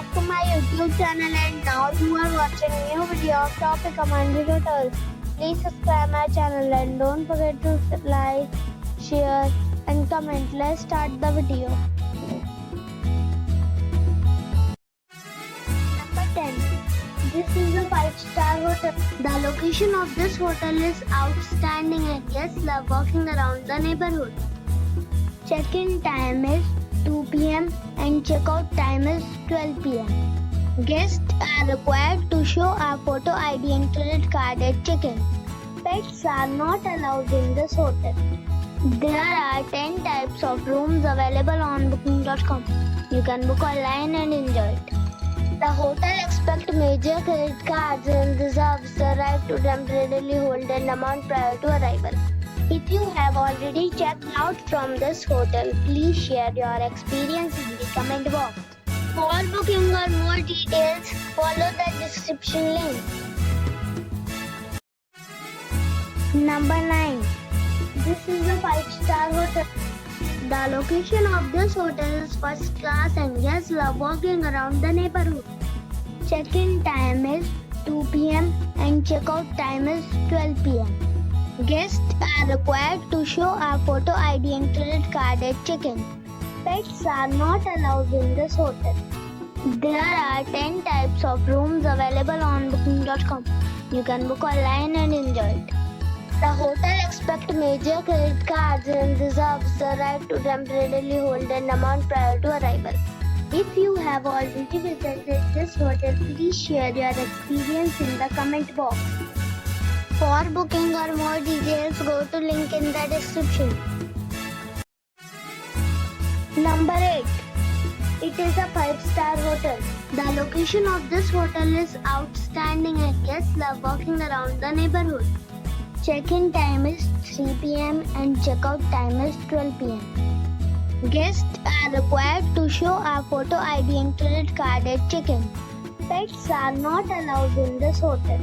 back to my YouTube channel, and now you are watching new video of Topic Commanded Hotels. Please subscribe my channel and don't forget to like, share and comment. Let's start the video. Number 10. This is a 5-star hotel. The location of this hotel is outstanding and guests love walking around the neighborhood. Check-in time is 2 p.m. and check-out time is 12 p.m. Guests are required to show a photo ID and credit card at check-in. Pets are not allowed in this hotel. There are 10 types of rooms available on booking.com. You can book online and enjoy it. The hotel expects major credit cards and reserves the right to temporarily hold an amount prior to arrival. If you have already checked out from this hotel, please share your experience in the comment box. For booking or more details, follow the description link. Number 9. This is a 5-star hotel. The location of this hotel is first class and guests love walking around the neighborhood. Check-in time is 2 p.m. and check-out time is 12 p.m. Guests are required to show a photo ID and credit card at check-in. Pets are not allowed in this hotel. There are 10 types of rooms available on booking.com. You can book online and enjoy it. The hotel expects major credit cards and reserves the right to temporarily hold an amount prior to arrival. If you have already visited this hotel, please share your experience in the comment box. For booking or more details, go to link in the description. Number 8. It is a 5-star hotel. The location of this hotel is outstanding and guests love walking around the neighborhood. Check-in time is 3 p.m. and check-out time is 12 p.m. Guests are required to show a photo ID and credit card at check-in. Pets are not allowed in this hotel.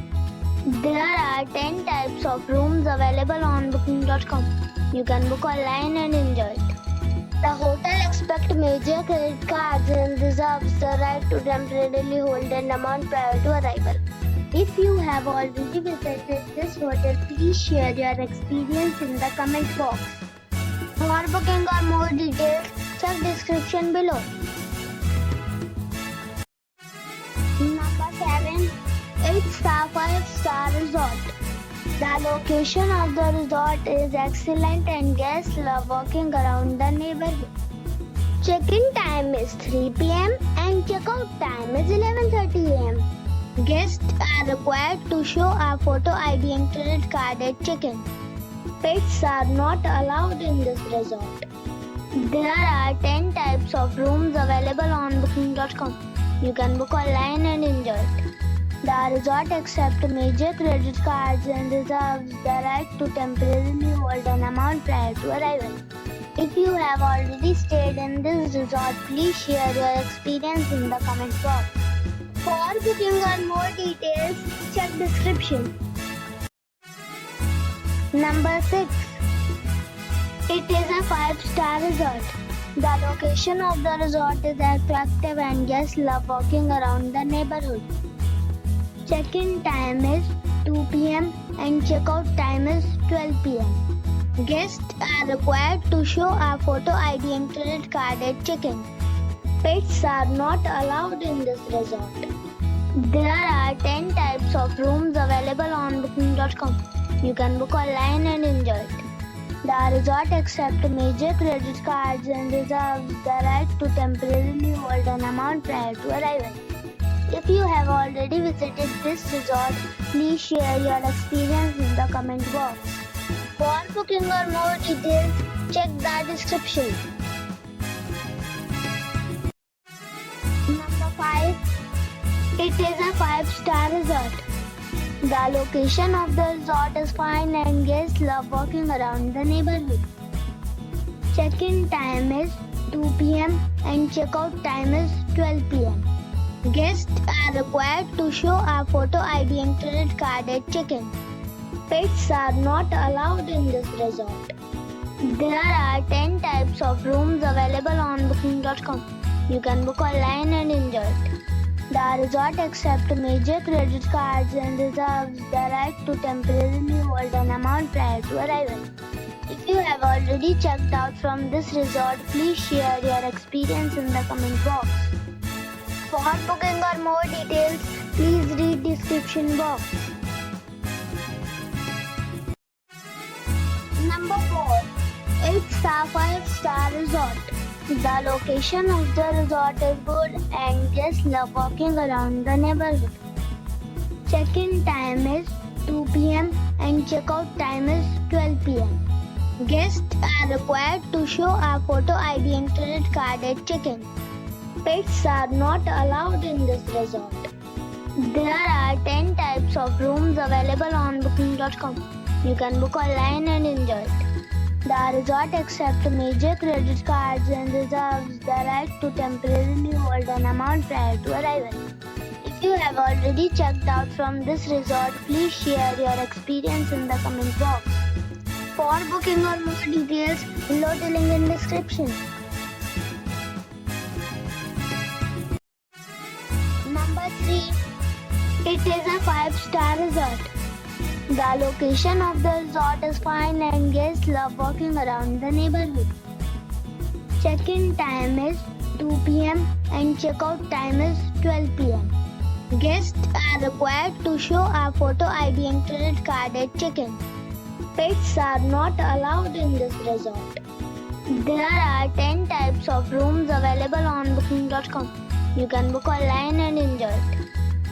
There are 10 types of rooms available on booking.com. You can book online and enjoy it. The hotel expects major credit cards and reserves the right to temporarily hold an amount prior to arrival. If you have already visited this hotel, please share your experience in the comment box. For booking or more details, check description below. Number 7. 8-star 5-star resort. The location of the resort is excellent and guests love walking around the neighborhood. Check-in time is 3 p.m. and check-out time is 11:30 a.m. Guests are required to show a photo ID and credit card at check-in. Pets are not allowed in this resort. There are 10 types of rooms available on booking.com. You can book online and enjoy it. The resort accepts major credit cards and reserves the right to temporarily hold an amount prior to arrival. If you have already stayed in this resort, please share your experience in the comment box. For booking or more details, check description. Number 6. It is a 5-star resort. The location of the resort is attractive and guests love walking around the neighborhood. Check-in time is 2 p.m. and check-out time is 12 p.m. Guests are required to show a photo ID and credit card at check-in. Pets are not allowed in this resort. There are 10 types of rooms available on booking.com. You can book online and enjoy it. The resort accepts major credit cards and reserves the right to temporarily hold an amount prior to arrival. If you have already visited this resort, please share your experience in the comment box. For booking or more details, check the description. Number 5. It is a 5-star resort. The location of the resort is fine and guests love walking around the neighborhood. Check-in time is 2 p.m. and check-out time is 12 p.m. Guests are required to show a photo ID and credit card at check-in. Pets are not allowed in this resort. There are 10 types of rooms available on booking.com. You can book online and enjoy it. The resort accepts major credit cards and reserves the right to temporarily hold an amount prior to arrival. If you have already checked out from this resort, please share your experience in the comment box. For booking or more details, please read description box. Number 4. 8-star 5-star resort. The location of the resort is good and guests love walking around the neighborhood. Check-in time is 2 p.m. and check-out time is 12 p.m. Guests are required to show a photo ID and credit card at check-in. Pets are not allowed in this resort. There are 10 types of rooms available on booking.com. You can book online and enjoy it. The resort accepts major credit cards and reserves the right to temporarily hold an amount prior to arrival. If you have already checked out from this resort, please share your experience in the comment box. For booking or more details, below the link in description. Number 3. It is a 5-star resort. The location of the resort is fine and guests love walking around the neighborhood. Check-in time is 2 p.m. and check-out time is 12 p.m. Guests are required to show a photo ID and credit card at check-in. Pets are not allowed in this resort. There are 10 types of rooms available on booking.com. You can book online and enjoy it.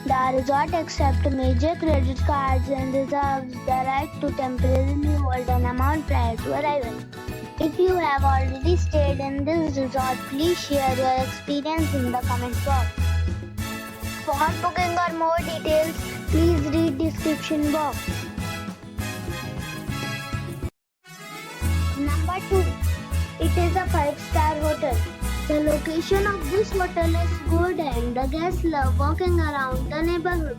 The resort accepts major credit cards and reserves the right to temporarily hold an amount prior to arrival. If you have already stayed in this resort, please share your experience in the comment box. For booking or more details, please read description box. Number 2. It is a 5-star hotel. The location of this hotel is good and the guests love walking around the neighborhood.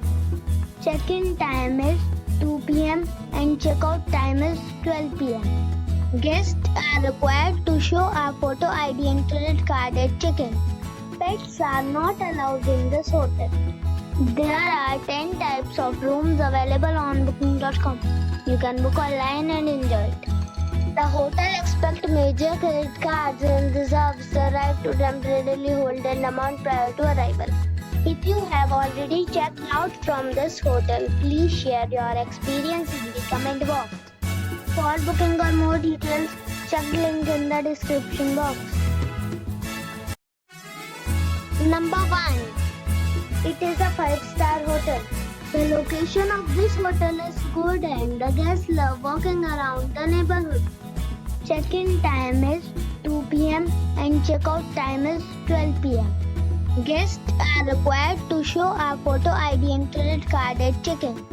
Check-in time is 2 p.m. and check-out time is 12 p.m. Guests are required to show a photo ID and credit card at check-in. Pets are not allowed in this hotel. There are 10 types of rooms available on booking.com. You can book online and enjoy it. The hotel expects major credit cards and reserves the right to temporarily hold an amount prior to arrival. If you have already checked out from this hotel, please share your experience in the comment box. For booking or more details, check the link in the description box. Number 1. It is a 5-star hotel. The location of this hotel is good and the guests love walking around the neighborhood. Check-in time is 2 p.m. and check-out time is 12 p.m. Guests are required to show a photo ID and credit card at check-in.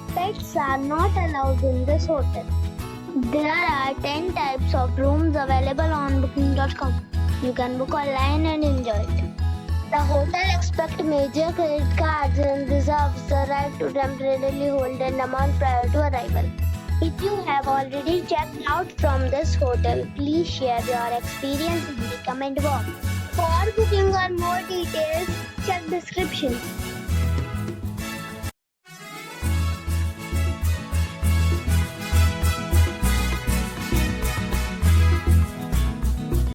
Pets are not allowed in this hotel. There are 10 types of rooms available on booking.com. You can book online and enjoy it. The hotel expects major credit cards and reserves the right to temporarily hold an amount prior to arrival. If you have already checked out from this hotel, please share your experience in the comment box. For booking or more details, check description.